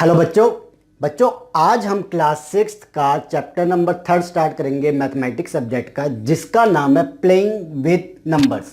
Hello बच्चों। बच्चों आज हम क्लास 6 का चैप्टर नंबर 3 स्टार्ट करेंगे मैथमेटिक्स सब्जेक्ट का, जिसका नाम है प्लेइंग विथ नंबर्स।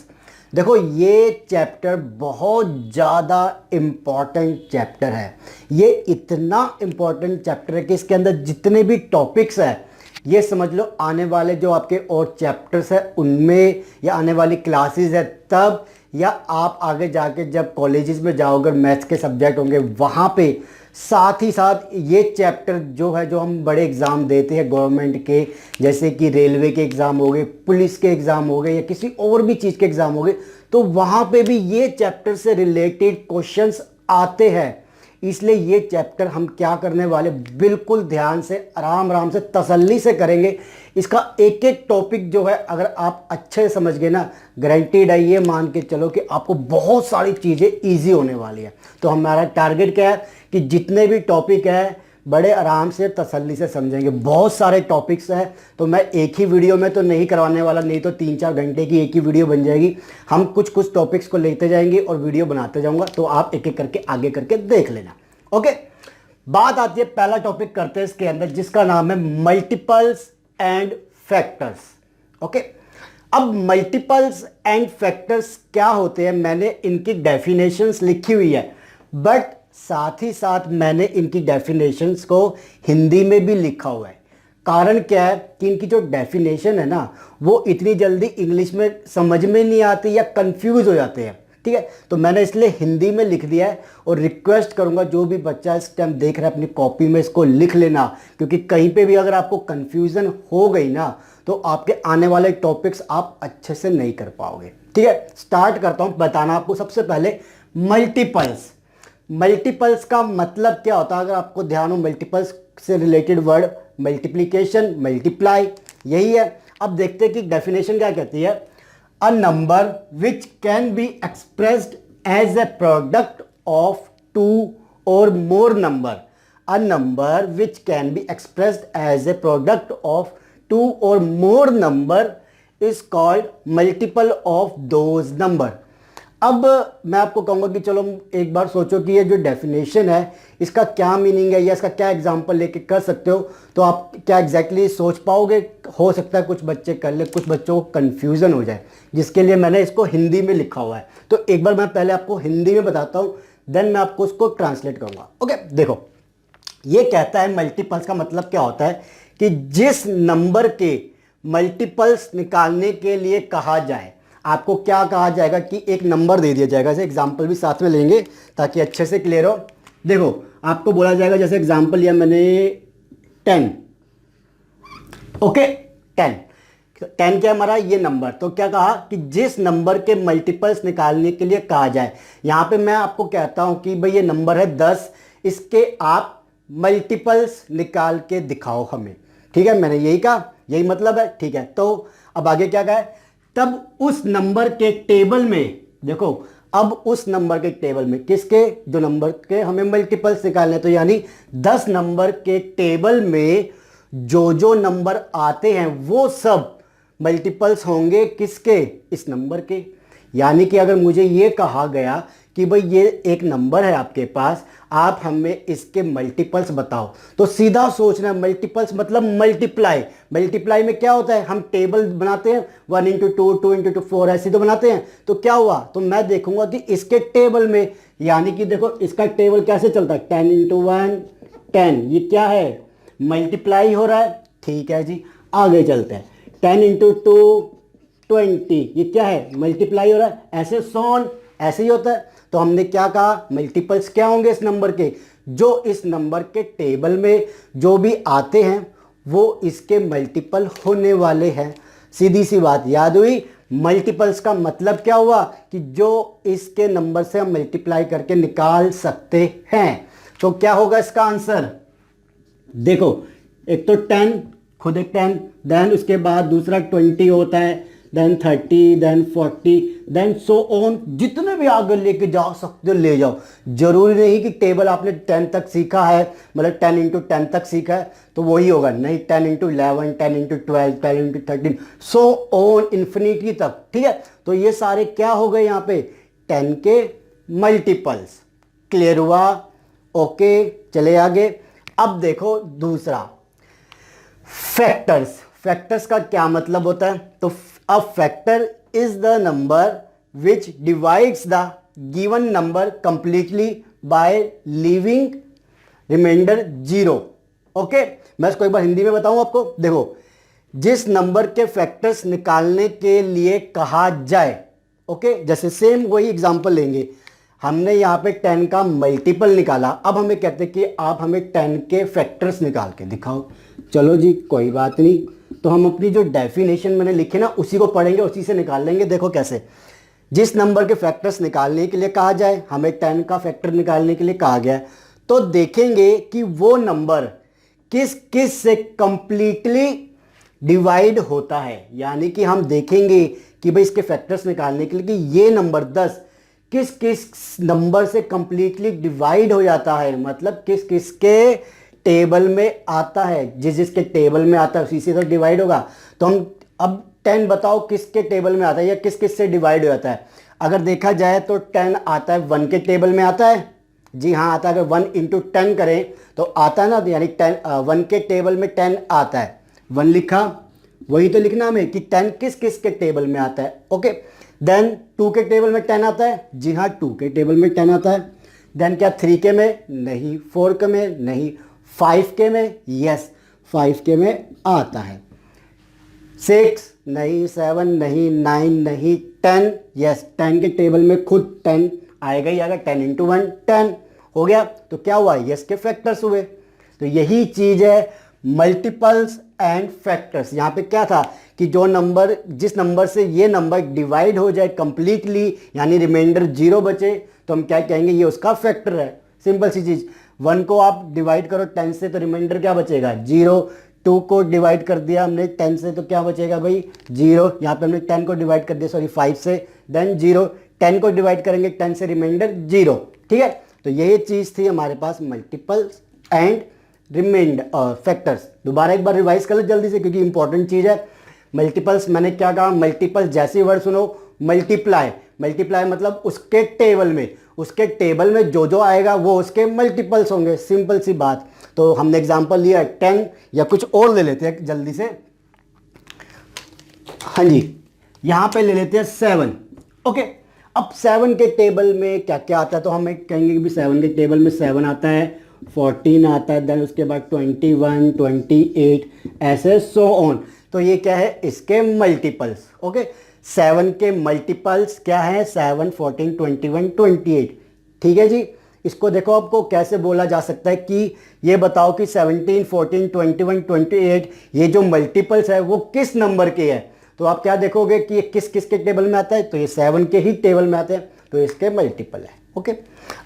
देखो ये चैप्टर बहुत ज़्यादा इम्पॉर्टेंट चैप्टर है। ये इतना इम्पॉर्टेंट चैप्टर है कि इसके अंदर जितने भी टॉपिक्स हैं ये समझ लो आने वाले जो आपके और चैप्टर्स है उनमें या आने वाली क्लासेस है तब, या आप आगे जाके जब कॉलेजेस में जाओगे मैथ्स के सब्जेक्ट होंगे वहाँ पे साथ ही साथ ये चैप्टर जो है, जो हम बड़े एग्ज़ाम देते हैं गवर्नमेंट के, जैसे कि रेलवे के एग्ज़ाम हो गए, पुलिस के एग्ज़ाम हो गए या किसी और भी चीज़ के एग्ज़ाम हो गए, तो वहाँ पे भी ये चैप्टर से रिलेटेड क्वेश्चंस आते हैं। इसलिए ये चैप्टर हम क्या करने वाले, बिल्कुल ध्यान से आराम आराम से तसल्ली से करेंगे। इसका एक एक टॉपिक जो है अगर आप अच्छे से समझ गए ना, गारंटीड है, ये मान के चलो कि आपको बहुत सारी चीज़ें इजी होने वाली है। तो हमारा टारगेट क्या है कि जितने भी टॉपिक है बड़े आराम से तसल्ली से समझेंगे। बहुत सारे टॉपिक्स हैं तो मैं एक ही वीडियो में तो नहीं करवाने वाला, नहीं तो 3-4 घंटे की एक ही वीडियो बन जाएगी। हम कुछ कुछ टॉपिक्स को लेते जाएंगे और वीडियो बनाते जाऊंगा, तो आप एक एक करके आगे करके देख लेना। ओके, बात आती है, पहला टॉपिक करते हैं इसके अंदर, जिसका नाम है मल्टीपल्स एंड फैक्टर्स। ओके, अब मल्टीपल्स एंड फैक्टर्स क्या होते हैं, मैंने इनकी डेफिनेशंस लिखी हुई है, बट साथ ही साथ मैंने इनकी डेफिनेशंस को हिंदी में भी लिखा हुआ है। कारण क्या है कि इनकी जो डेफिनेशन है ना वो इतनी जल्दी इंग्लिश में समझ में नहीं आती या कंफ्यूज हो जाते हैं। ठीक है, तो मैंने इसलिए हिंदी में लिख दिया है और रिक्वेस्ट करूंगा जो भी बच्चा इस टाइम देख रहा है अपनी कॉपी में इसको लिख लेना, क्योंकि कहीं पे भी अगर आपको कंफ्यूजन हो गई ना तो आपके आने वाले टॉपिक्स आप अच्छे से नहीं कर पाओगे। ठीक है, स्टार्ट करता हूं बताना आपको। सबसे पहले मल्टीपल्स। मल्टीपल्स का मतलब क्या होता है, अगर आपको ध्यान हो, मल्टीपल्स से रिलेटेड वर्ड मल्टीप्लिकेशन, मल्टीप्लाई, यही है। अब देखते हैं कि डेफिनेशन क्या कहती है। A number which can be expressed as a product of two or more number. A number which can be expressed as a product of two or more number is called multiple of those number. अब मैं आपको कहूँगा कि चलो एक बार सोचो कि ये जो डेफिनेशन है इसका क्या मीनिंग है या इसका क्या एग्जांपल लेके कर सकते हो, तो आप क्या एग्जैक्टली सोच पाओगे। हो सकता है कुछ बच्चे कर ले, कुछ बच्चों को कन्फ्यूज़न हो जाए, जिसके लिए मैंने इसको हिंदी में लिखा हुआ है। तो एक बार मैं पहले आपको हिंदी में बताता हूँ, देन मैं आपको उसको ट्रांसलेट करूँगा। ओके, देखो ये कहता है मल्टीपल्स का मतलब क्या होता है कि जिस नंबर के मल्टीपल्स निकालने के लिए कहा जाए, आपको क्या कहा जाएगा कि एक नंबर दे दिया जाएगा, जैसे एग्जांपल भी साथ में लेंगे ताकि अच्छे से क्लियर हो। देखो आपको बोला जाएगा, जैसे एग्जांपल लिया मैंने 10। ओके, 10 क्या हमारा ये नंबर, तो क्या कहा कि जिस नंबर के मल्टीपल्स निकालने के लिए कहा जाए। यहां पे मैं आपको कहता हूं कि भाई ये नंबर है 10, इसके आप मल्टीपल्स निकाल के दिखाओ हमें। ठीक है, मैंने यही कहा, यही मतलब है। ठीक है, तो अब आगे क्या कहा है, तब उस नंबर के टेबल में, देखो अब उस नंबर के टेबल में किसके, जो नंबर के हमें मल्टीपल्स निकालने, तो यानी 10 नंबर के टेबल में जो जो नंबर आते हैं वो सब मल्टीपल्स होंगे किसके, इस नंबर के। यानी कि अगर मुझे ये कहा गया कि भाई ये एक नंबर है आपके पास, आप हमें इसके मल्टीपल्स बताओ, तो सीधा सोचना मल्टीपल्स मतलब मल्टीप्लाई। मल्टीप्लाई में क्या होता है, हम टेबल बनाते हैं 1 इंटू 2, 2 इंटू 2 4, ऐसे तो बनाते हैं। तो क्या हुआ, तो मैं देखूंगा कि इसके टेबल में, यानी कि देखो इसका टेबल कैसे चलता है, 10 इंटू 1 10, ये क्या है, मल्टीप्लाई हो रहा है। ठीक है जी, आगे चलते हैं। 10 इंटू 2 20, ये क्या है, मल्टीप्लाई हो रहा है। ऐसे सोन, ऐसे ही होता है। तो हमने क्या कहा, मल्टीपल्स क्या होंगे इस नंबर के, जो इस नंबर के टेबल में जो भी आते हैं वो इसके मल्टीपल होने वाले हैं। सीधी सी बात याद हुई। मल्टीपल्स का मतलब क्या हुआ कि जो इसके नंबर से हम मल्टीप्लाई करके निकाल सकते हैं। तो क्या होगा इसका आंसर, देखो एक तो 10, खुद एक 10, देन उसके बाद दूसरा 20 होता है, then 30, then 40, then so on, जितने भी आगे लेके जा सकते हो ले जाओ। जरूरी नहीं कि टेबल आपने 10 तक सीखा है, मतलब 10 इंटू 10 तक सीखा है तो वही होगा, नहीं 10 into 11, 10 into 12, 10 into 13, so on infinity तक। ठीक है, तो ये सारे क्या हो गए यहाँ पे 10 के मल्टीपल्स। क्लियर हुआ। ओके, चले आगे। अब देखो दूसरा, फैक्टर्स। फैक्टर्स का क्या मतलब होता है? तो a factor is the number which divides the given number completely by leaving reminder zero. Okay, मैं इसको एक बार हिंदी में बताऊं आपको। देखो, जिस नंबर के फैक्टर्स निकालने के लिए कहा जाए, ओके, जैसे सेम वही एग्जांपल लेंगे। हमने यहाँ पे 10 का मल्टीपल निकाला, अब हमें कहते हैं कि आप हमें 10 के फैक्टर्स निकाल के दिखाओ। चलो जी, कोई बात नहीं, तो हम अपनी जो डेफिनेशन मैंने लिखी ना उसी को पढ़ेंगे, उसी से निकाल लेंगे। देखो कैसे, जिस नंबर के फैक्टर्स निकालने के लिए कहा जाए, हमें 10 का फैक्टर निकालने के लिए कहा गया है, तो देखेंगे कि वो नंबर किस किस से कंप्लीटली डिवाइड होता है। यानी कि हम देखेंगे कि भाई इसके फैक्टर्स निकालने के लिए कि ये नंबर 10 किस किस नंबर से कंप्लीटली डिवाइड हो जाता है, मतलब किस किस के टेबल में आता है। जिस जिसके टेबल में आता है उसी से तो डिवाइड होगा। तो हम अब 10 बताओ किसके टेबल में आता है या किस किस से डिवाइड हो जाता है। अगर देखा जाए तो 10 आता है 1 के टेबल में आता है। जी हाँ, आता है। अगर 1 इंटू 10 करें तो आता है ना, तो यानी 1 के टेबल में 10 आता है। 1 लिखा, वही तो लिखना हमें कि 10 किस किस के टेबल में आता है। ओके, देन 2 के टेबल में 10 आता है। जी हाँ, 2 के टेबल में 10 आता है। देन क्या 3 के में? नहीं। 4 के में? नहीं। 5 के में? यस, 5 के में आता है। 6 नहीं, 7 नहीं, 9 नहीं, 10 यस, 10 के टेबल में खुद 10 आएगा ही आएगा। 10 इंटू 1 10 हो गया। तो क्या हुआ? यस के फैक्टर्स हुए। तो यही चीज है मल्टीपल्स एंड फैक्टर्स। यहाँ पे क्या था कि जो नंबर, जिस नंबर से ये नंबर डिवाइड हो जाए कंप्लीटली, यानी रिमाइंडर 0 बचे, तो हम क्या कहेंगे? ये उसका फैक्टर है। सिंपल सी चीज। 1 को आप डिवाइड करो 10 से तो रिमाइंडर क्या बचेगा? 0। 2 को डिवाइड कर दिया हमने 10 से तो क्या बचेगा भाई? 0। यहाँ पे हमने 10 को डिवाइड कर दिया, सॉरी 5 से, देन 0। 10 को डिवाइड करेंगे 10 से, रिमाइंडर 0। ठीक है, तो यही चीज़ थी हमारे पास मल्टीपल्स एंड रिमाइंडर फैक्टर्स। दोबारा एक बार रिवाइज कर लो जल्दी से, क्योंकि इंपॉर्टेंट चीज़ है। मल्टीपल्स, मैंने क्या कहा? मल्टीपल्स जैसे वर्ड सुनो, मल्टीप्लाई। मल्टीप्लाई मतलब उसके टेबल में, उसके टेबल में जो जो आएगा वो उसके मल्टीपल्स होंगे। सिंपल सी बात। तो हमने एग्जांपल लिया 10, या कुछ और ले लेते हैं जल्दी से। हाँ जी, यहाँ पे ले लेते हैं 7। ओके, अब 7 के टेबल में क्या क्या आता है? तो हम कहेंगे कि 7 के टेबल में 7 आता है, 14 आता है, देन उसके बाद 21, 28, ऐसे सो ऑन। तो ये क्या है? इसके मल्टीपल्स। ओके, 7 के मल्टीपल्स क्या है? 7, 14, 21, 28। ठीक है जी। इसको देखो, आपको कैसे बोला जा सकता है कि ये बताओ कि 17, 14, 21, 28 ये जो मल्टीपल्स है वो किस नंबर के है? तो आप क्या देखोगे कि ये किस किस के टेबल में आता है? तो ये 7 के ही टेबल में आते हैं, तो इसके मल्टीपल है। ओके,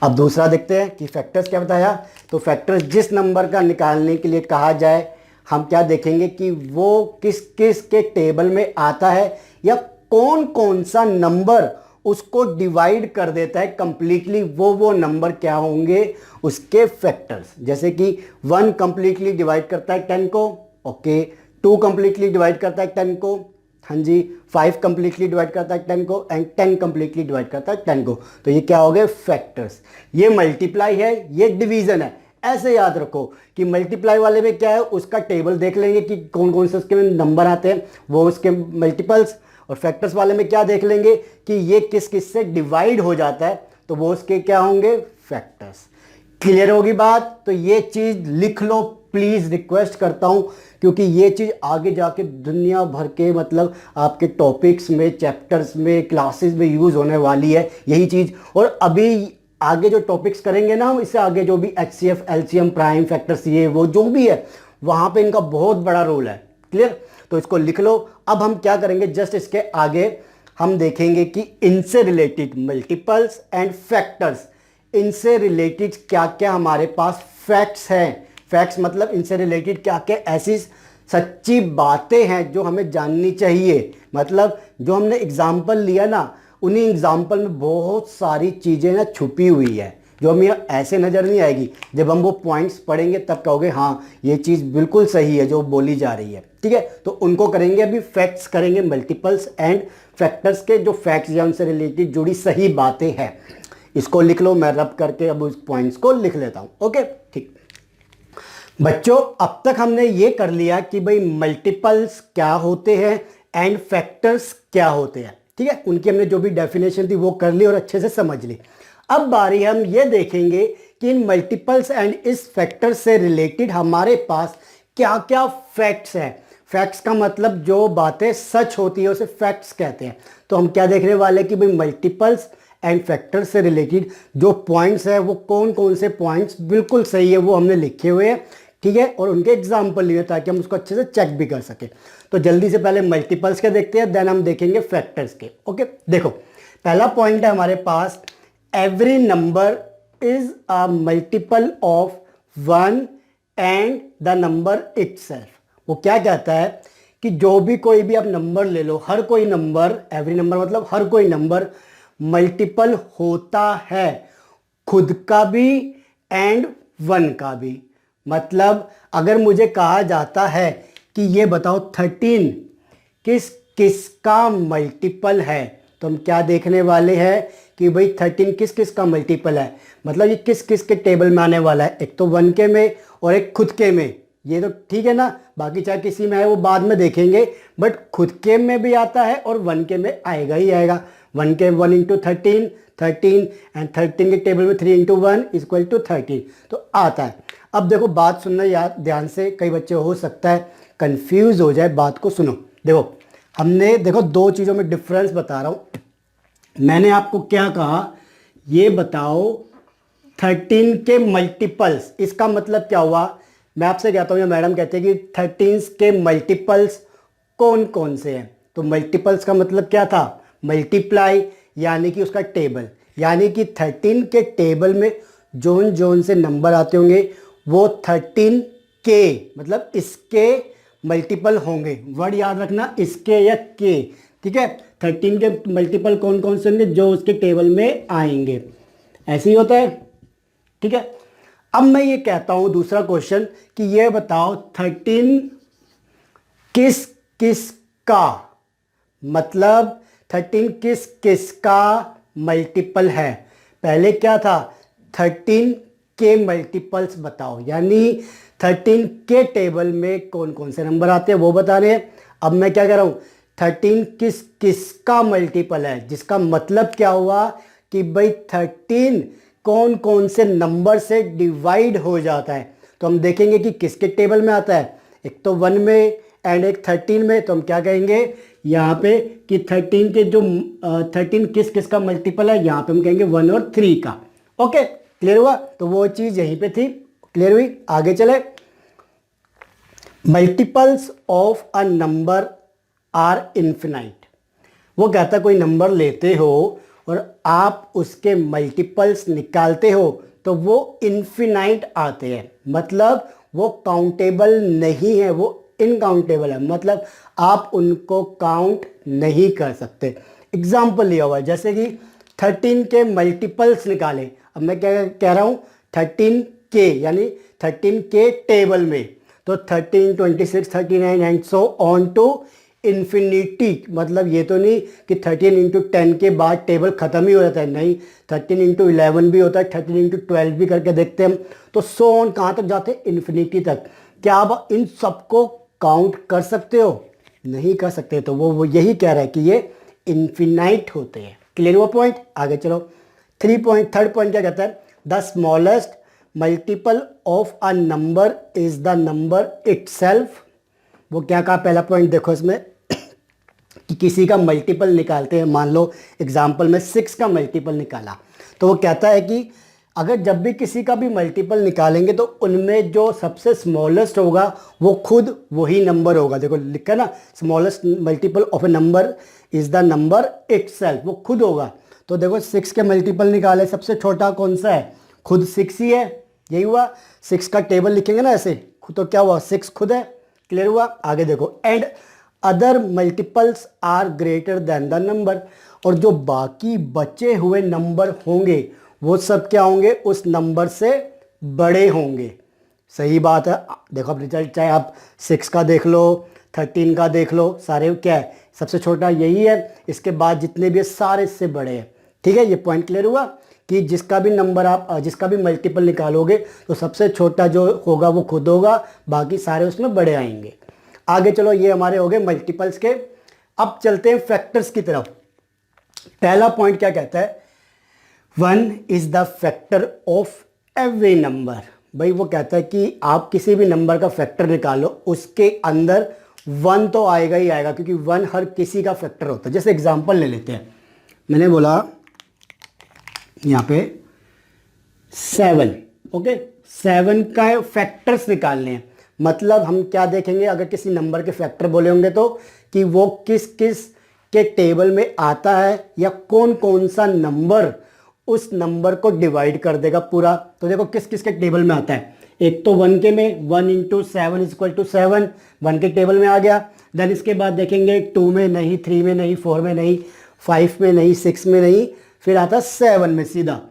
अब दूसरा देखते हैं कि फैक्टर्स क्या बताया। तो फैक्टर्स जिस नंबर का निकालने के लिए कहा जाए, हम क्या देखेंगे कि वो किस किस के टेबल में आता है, या कौन कौन सा नंबर उसको डिवाइड कर देता है कंप्लीटली, वो नंबर क्या होंगे? उसके फैक्टर्स। जैसे कि 1 कंप्लीटली डिवाइड करता है 10 को। ओके, 2 कंप्लीटली डिवाइड करता है 10 को। हाँ जी, 5 कंप्लीटली डिवाइड करता है 10 को, एंड 10 कंप्लीटली डिवाइड करता है 10 को। तो ये क्या हो गए? फैक्टर्स। ये मल्टीप्लाई है, ये डिवीजन है। ऐसे याद रखो कि मल्टीप्लाई वाले में क्या है, उसका टेबल देख लेंगे कि कौन कौन से उसके नंबर आते हैं, वो उसके मल्टीपल्स। और फैक्टर्स वाले में क्या देख लेंगे कि ये किस किस से डिवाइड हो जाता है, तो वो उसके क्या होंगे? फैक्टर्स। क्लियर होगी बात? तो ये चीज लिख लो प्लीज, रिक्वेस्ट करता हूं, क्योंकि ये चीज आगे जाके दुनिया भर के मतलब आपके टॉपिक्स में, चैप्टर्स में, क्लासेस में यूज होने वाली है यही चीज। और अभी आगे जो टॉपिक्स करेंगे ना हम, इससे आगे जो भी HCF, LCM, प्राइम फैक्टर्स, ये वो जो भी है, वहां पे इनका बहुत बड़ा रोल है। क्लियर? तो इसको लिख लो। अब हम क्या करेंगे, जस्ट इसके आगे हम देखेंगे कि इनसे रिलेटेड मल्टीपल्स एंड फैक्टर्स, इनसे रिलेटेड क्या क्या हमारे पास फैक्ट्स हैं। फैक्ट्स मतलब इनसे रिलेटेड क्या क्या ऐसी सच्ची बातें हैं जो हमें जाननी चाहिए। मतलब जो हमने एग्जाम्पल लिया ना, उन्हीं एग्जाम्पल में बहुत सारी चीज़ें ना छुपी हुई है जो हमें ऐसे नज़र नहीं आएगी। जब हम वो पॉइंट्स पढ़ेंगे तब कहोगे हाँ ये चीज़ बिल्कुल सही है जो बोली जा रही है। ठीक है, तो उनको करेंगे अभी। फैक्ट्स करेंगे, मल्टीपल्स एंड फैक्टर्स के जो फैक्ट्स या उनसे रिलेटेड जुड़ी सही बातें हैं। इसको लिख लो, मैं रब करके अब उस पॉइंट्स को लिख लेता हूँ। ओके ठीक बच्चों, अब तक हमने ये कर लिया कि भाई मल्टीपल्स क्या होते हैं एंड फैक्टर्स क्या होते हैं। ठीक है, उनकी हमने जो भी डेफिनेशन थी वो कर ली और अच्छे से समझ ली। अब बारी हम ये देखेंगे कि इन मल्टीपल्स एंड इस फैक्टर्स से रिलेटेड हमारे पास क्या क्या फैक्ट्स हैं। फैक्ट्स का मतलब जो बातें सच होती है उसे फैक्ट्स कहते हैं। तो हम क्या देखने वाले हैं कि भाई मल्टीपल्स एंड फैक्टर्स से रिलेटेड जो पॉइंट्स है वो कौन कौन से पॉइंट्स बिल्कुल सही है वो हमने लिखे हुए हैं। ठीक है, और उनके एग्जाम्पल लिए ताकि हम उसको अच्छे से चेक भी कर सकें। तो जल्दी से पहले मल्टीपल्स के देखते हैं, देन हम देखेंगे फैक्टर्स के। ओके देखो, पहला पॉइंट है हमारे पास, every number is a multiple of 1 and the number itself. वो क्या कहता है कि जो भी कोई भी आप नंबर ले लो, हर कोई नंबर, एवरी नंबर मतलब हर कोई नंबर मल्टीपल होता है, खुद का भी एंड 1 का भी। मतलब अगर मुझे कहा जाता है कि ये बताओ 13 किस किस का मल्टीपल है, तो हम क्या देखने वाले हैं कि भाई 13 किस किस का मल्टीपल है। मतलब ये किस किस के टेबल में आने वाला है, एक तो 1 के में और एक खुद के में। ये तो ठीक है ना, बाकी चाहे किसी में है वो बाद में देखेंगे, बट खुद के में भी आता है और 1 के में आएगा ही आएगा। 1 के 1 इंटू 13 13 एंड 13 के टेबल में 3 इंटू 1 इक्वल टू 13, तो आता है। अब देखो बात सुनना याद ध्यान से, कई बच्चे हो सकता है कंफ्यूज हो जाए, बात को सुनो। देखो हमने देखो दो चीज़ों में डिफरेंस बता रहा हूँ। मैंने आपको क्या कहा, ये बताओ 13 के मल्टीपल्स, इसका मतलब क्या हुआ। मैं आपसे कहता हूँ या मैडम कहते हैं कि 13 के मल्टीपल्स कौन कौन से हैं। तो मल्टीपल्स का मतलब क्या था, मल्टीप्लाई यानी कि उसका टेबल, यानी कि 13 के टेबल में जोन जोन से नंबर आते होंगे वो 13 के मतलब इसके मल्टीपल होंगे। वर्ड याद रखना, इसके या के। ठीक है, 13 के मल्टीपल कौन कौन से होंगे, जो उसके टेबल में आएंगे। ऐसे ही होता है। ठीक है, अब मैं ये कहता हूं दूसरा क्वेश्चन कि ये बताओ 13 किस किस का, मतलब 13 किस किस का मल्टीपल है। पहले क्या था, 13 के मल्टीपल्स बताओ, यानी 13 के टेबल में कौन कौन से नंबर आते हैं वो बता रहे हैं। अब मैं क्या कह रहा हूँ, 13 किस किस का मल्टीपल है, जिसका मतलब क्या हुआ कि भाई 13 कौन कौन से नंबर से डिवाइड हो जाता है। तो हम देखेंगे कि किसके टेबल में आता है, एक तो 1 में एंड एक 13 में। तो हम क्या कहेंगे यहाँ पे कि 13 के जो 13 किस किस का मल्टीपल है, यहाँ पे हम कहेंगे 1 और 3 का। ओके क्लियर हुआ, तो वो चीज़ यहीं पे थी, क्लियर हुई। आगे चले, multiples of a number are infinite. वो कहता है कोई नंबर लेते हो और आप उसके मल्टीपल्स निकालते हो तो वो इन्फिनाइट आते हैं, मतलब वो काउंटेबल नहीं है, वो इनकाउंटेबल है, मतलब आप उनको काउंट नहीं कर सकते। एग्जाम्पल लिया हुआ है, जैसे कि 13 के मल्टीपल्स निकाले। अब मैं क्या कह रहा हूँ, 13 के यानी 13 के टेबल में, तो 13, 26, 39 and so on to infinity. मतलब ये तो नहीं कि 13 इंटू 10 के बाद टेबल ख़त्म ही हो जाता है, नहीं, 13 इंटू 11 भी होता है, 13 इंटू 12 भी करके देखते हैं हम। तो सो ऑन कहाँ तक जाते हैं, इन्फिनिटी तक। क्या आप इन सबको काउंट कर सकते हो, नहीं कर सकते। तो वो यही कह रहा है कि ये इन्फिनाइट होते हैं। क्लियर हुआ पॉइंट, आगे चलो। थर्ड पॉइंट क्या कहता है, the smallest multiple of a number is the number itself. वो क्या कहा, पहला पॉइंट देखो इसमें कि किसी का मल्टीपल निकालते हैं, मान लो एग्जाम्पल में 6 का मल्टीपल निकाला, तो वो कहता है कि अगर जब भी किसी का भी मल्टीपल निकालेंगे तो उनमें जो सबसे स्मॉलेस्ट होगा वो खुद वही नंबर होगा। देखो लिखा है ना, smallest multiple of A number is the number itself, वो खुद होगा। तो देखो 6 के मल्टीपल निकाले, सबसे छोटा कौन सा है, खुद 6 ही है, यही हुआ। 6 का टेबल लिखेंगे ना ऐसे, तो क्या हुआ, 6 खुद है। क्लियर हुआ, आगे देखो, and other multiples are greater than the number. और जो बाकी बचे हुए नंबर होंगे वो सब क्या होंगे, उस नंबर से बड़े होंगे। सही बात है। देखो अब रिजल्ट चाहे आप 6 का देख लो, 13 का देख लो, सारे क्या है, सबसे छोटा यही है, इसके बाद जितने भी है सारे इससे बड़े हैं। ठीक है, ये पॉइंट क्लियर हुआ कि जिसका भी नंबर आप जिसका भी मल्टीपल निकालोगे तो सबसे छोटा जो होगा वो खुद होगा, बाकी सारे उसमें बड़े आएंगे। आगे चलो, ये हमारे हो गए मल्टीपल्स के। अब चलते हैं फैक्टर्स की तरफ। पहला पॉइंट क्या कहता है, 1 is the factor of every number. भाई वो कहता है कि आप किसी भी नंबर का फैक्टर निकालो, उसके अंदर 1 तो आएगा ही आएगा, क्योंकि 1 हर किसी का फैक्टर होता है। जैसे एग्जांपल ले लेते हैं, मैंने बोला यहाँ पे 7, ओके, 7 का फैक्टर्स निकालने हैं। मतलब हम क्या देखेंगे, अगर किसी नंबर के फैक्टर बोले होंगे तो कि वो किस किस के टेबल में आता है, या कौन कौन सा नंबर उस नंबर को डिवाइड कर देगा पूरा। तो देखो किस किस के टेबल में आता है। एक तो 1 के में 1 × 7 = 7, 1 के टेबल में आ गया। देन इसके बाद देखेंगे 2 में नहीं, 3 में नहीं, 4 में नहीं, 5 में नहीं, 6 में नहीं, फिर आता 7 में सीधा।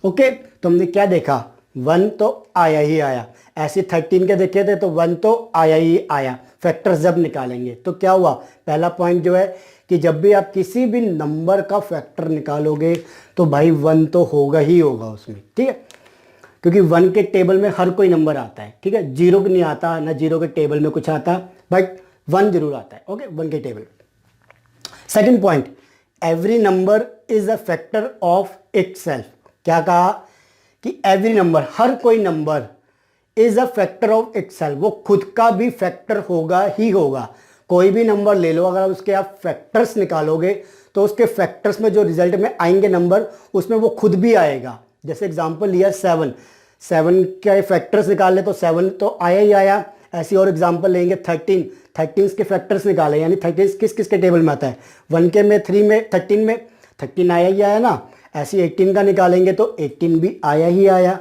ओके, तो हमने क्या देखा, 1 तो आया ही आया। ऐसे 13 के देखे थे तो 1 तो आया ही आया। फैक्टर्स जब निकालेंगे तो क्या हुआ, पहला पॉइंट जो है कि जब भी आप किसी भी नंबर का फैक्टर निकालोगे तो भाई 1 तो होगा ही होगा उसमें, ठीक है, क्योंकि 1 के टेबल में हर कोई नंबर आता है, ठीक है, 0 नहीं आता ना, 0 के टेबल में कुछ आता, बट 1 जरूर आता है। ओके, 1 के table. Second point, every number is a factor of itself. क्या कहा कि एवरी नंबर, हर कोई number is a factor of itself, वो खुद का भी फैक्टर होगा ही होगा। कोई भी नंबर ले लो, अगर उसके आप फैक्टर्स निकालोगे तो उसके फैक्टर्स में जो रिजल्ट में आएंगे नंबर, उसमें वो खुद भी आएगा। जैसे एग्जांपल लिया 7, 7 के फैक्टर्स निकाल ले तो 7 तो आया ही आया। ऐसी और एग्जांपल लेंगे 13, 13 के फैक्टर्स निकाले, यानी 13 किस किस के टेबल में आता है, 1 के में, 3 में, 13 में, 13 आया ही आया ना। ऐसे 18 का निकालेंगे तो 18 भी आया ही आया,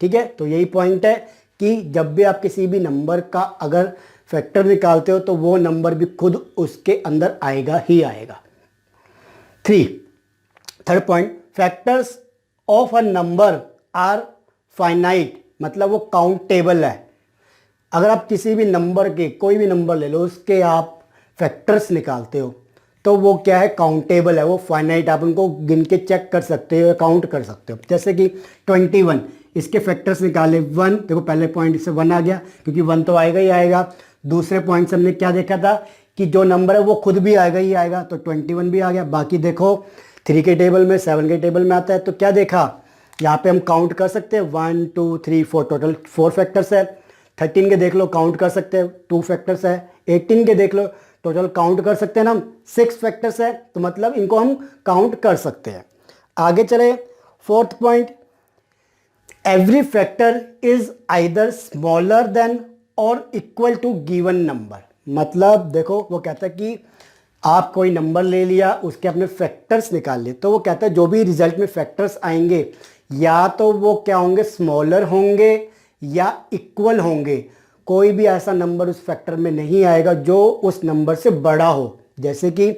ठीक है। तो यही पॉइंट है कि जब भी आप किसी भी नंबर का अगर फैक्टर निकालते हो तो वो नंबर भी खुद उसके अंदर आएगा ही आएगा। Third point, factors of a number are finite, मतलब वो काउंटेबल है। अगर आप किसी भी नंबर के, कोई भी नंबर ले लो, उसके आप फैक्टर्स निकालते हो तो वो क्या है, काउंटेबल है, वो फाइनाइट, आप उनको गिन के चेक कर सकते हो, काउंट कर सकते हो। जैसे कि 21, इसके फैक्टर्स निकाले 1, देखो पहले पॉइंट से 1 आ गया, क्योंकि 1 तो आएगा ही आएगा। दूसरे पॉइंट से हमने क्या देखा था कि जो नंबर है वो खुद भी आएगा ही आएगा, तो 21 भी आ गया। बाकी देखो 3 के टेबल में, 7 के टेबल में आता है, तो क्या देखा, यहाँ पे हम काउंट कर सकते हैं 1 2 3 4, टोटल 4 फैक्टर्स है। 13 के देख लो, काउंट कर सकते हैं, 2 फैक्टर्स है। 18 के देख लो, टोटल काउंट कर सकते हैं ना, 6 फैक्टर्स है, तो मतलब इनको हम काउंट कर सकते हैं। आगे चले, fourth point, every factor is either smaller than और इक्वल टू गिवन नंबर। मतलब देखो वो कहता है कि आप कोई नंबर ले लिया, उसके अपने फैक्टर्स निकाल लिए, तो वो कहता है जो भी रिजल्ट में फैक्टर्स आएंगे या तो वो क्या होंगे, स्मॉलर होंगे या इक्वल होंगे। कोई भी ऐसा नंबर उस फैक्टर में नहीं आएगा जो उस नंबर से बड़ा हो। जैसे कि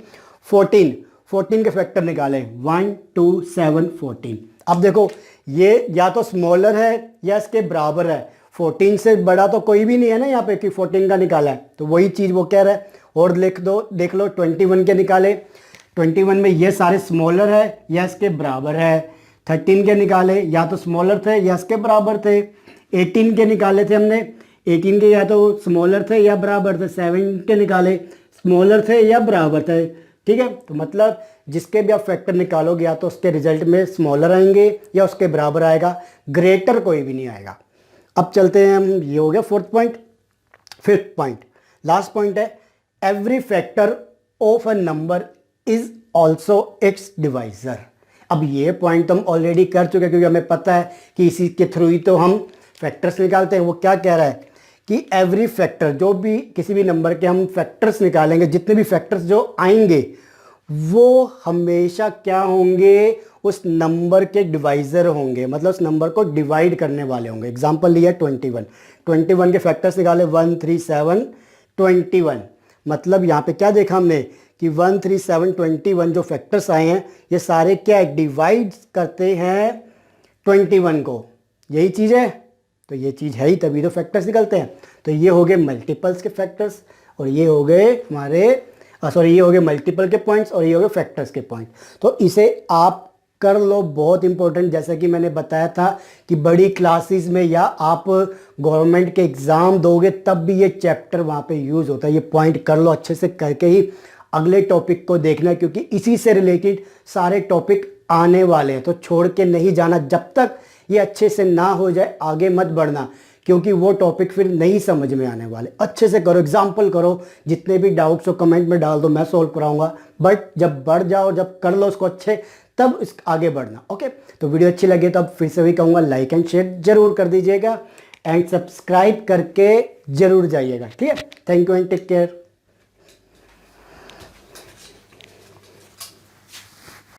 14 के फैक्टर निकाले, 1 2 7 14। अब देखो ये या तो स्मॉलर है या इसके बराबर है। 14 से बड़ा तो कोई भी नहीं है ना यहाँ पे कि 14 का निकाला है, तो वही चीज़ वो कह रहा है। और देख लो 21 के निकाले, 21 में ये सारे स्मॉलर है या इसके बराबर है। 13 के निकाले, या तो स्मॉलर थे या इसके बराबर थे। 18 के निकाले थे हमने, 18 के या तो स्मॉलर थे या बराबर थे। 7 के निकाले, स्मॉलर थे या बराबर थे, ठीक है। तो मतलब जिसके भी आप फैक्टर निकालोगे या तो उसके रिजल्ट में स्मॉलर आएंगे या उसके बराबर आएगा, ग्रेटर कोई भी नहीं आएगा। अब चलते हैं हम, ये हो गया fourth point. Fifth point, last point है, every factor of a number is also its divisor. अब ये पॉइंट तो हम ऑलरेडी कर चुके हैं, क्योंकि हमें पता है कि इसी के थ्रू ही तो हम फैक्टर्स निकालते हैं। वो क्या कह रहा है कि एवरी फैक्टर, जो भी किसी भी नंबर के हम फैक्टर्स निकालेंगे, जितने भी फैक्टर्स जो आएंगे वो हमेशा क्या होंगे, उस नंबर के डिवाइजर होंगे, मतलब उस नंबर को डिवाइड करने वाले होंगे। एग्जांपल लिया 21 के फैक्टर्स निकाले 1 3 7 21। मतलब यहाँ पे क्या देखा हमने कि 1 3 7 21 जो फैक्टर्स आए हैं ये सारे क्या डिवाइड करते हैं 21 को। यही चीज़ है, तो ये चीज़ है ही तभी तो फैक्टर्स निकलते हैं। तो ये हो गए मल्टीपल्स के फैक्टर्स, और ये हो गए हमारे ये हो गए मल्टीपल के पॉइंट्स, और ये हो गए फैक्टर्स के पॉइंट। तो इसे आप कर लो, बहुत इंपॉर्टेंट। जैसा कि मैंने बताया था कि बड़ी क्लासेस में या आप गवर्नमेंट के एग्ज़ाम दोगे तब भी ये चैप्टर वहाँ पे यूज़ होता है। ये पॉइंट कर लो अच्छे से, करके ही अगले टॉपिक को देखना, क्योंकि इसी से रिलेटेड सारे टॉपिक आने वाले हैं। तो छोड़ के नहीं जाना, जब तक ये अच्छे से ना हो जाए आगे मत बढ़ना, क्योंकि वो टॉपिक फिर नहीं समझ में आने वाले। अच्छे से करो, एग्जाम्पल करो, जितने भी डाउट्स हो कमेंट में डाल दो, मैं सॉल्व कराऊंगा। बट जब बढ़ जाओ, जब कर लो उसको अच्छे, तब इस आगे बढ़ना। ओके, तो वीडियो अच्छी लगे तो अब फिर से भी कहूँगा लाइक एंड शेयर जरूर कर दीजिएगा, एंड सब्सक्राइब करके जरूर जाइएगा। ठीक है, thank you and take care.